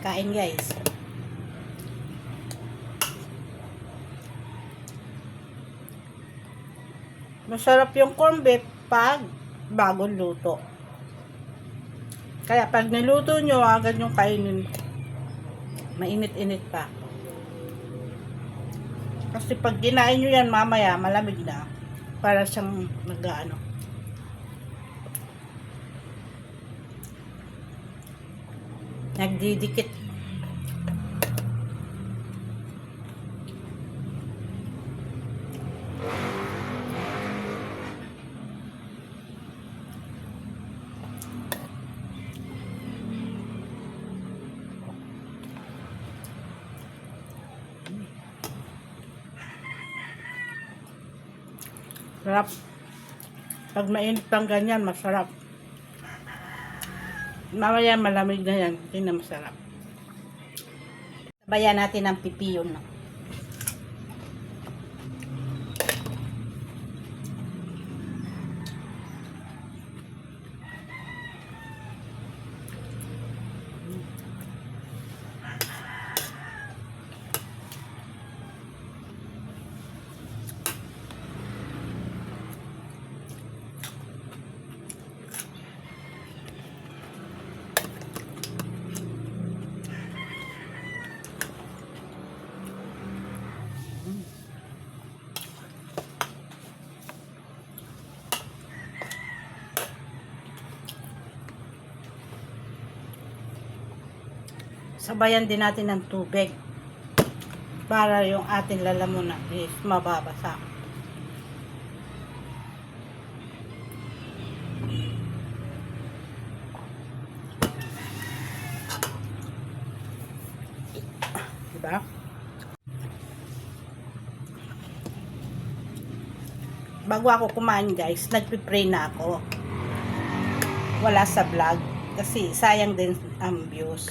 Kain guys. Masarap yung corned beef pag bagong luto. Kaya pag niluto nyo, agad yung kainin. Mainit-init pa. Kasi pag kinain nyo yan mamaya, malamig na. Para siyang nag-ano. Nagdidikit. Sarap. Pag mainit pang ganyan, masarap. Mamaya malamig na yan, hindi na masarap. Sabayan natin ang pipiyon. No? Sabayan din natin ng tubig para yung ating lalamunan is mababasa. Diba? Bago ako kumain guys, nagpipray na ako. Wala sa vlog kasi sayang din ang views.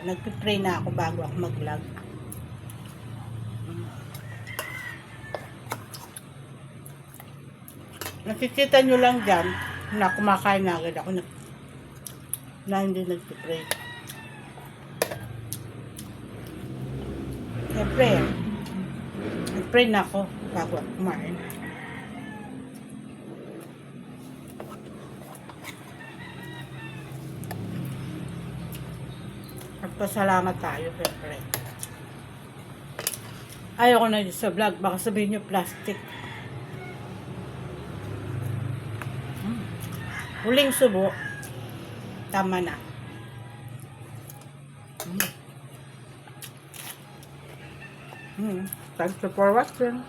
Nagpipray na ako bago ako mag-vlog. Nakikita nyo lang dyan na kumakain na agad ako na hindi nagpipray. Siyempre, nagpray na ako bago ako kumain. Pasalamat tayo, siyempre. Ayoko na sa vlog. Baka sabihin nyo plastic. Huling subo. Tama na. Thanks for watching.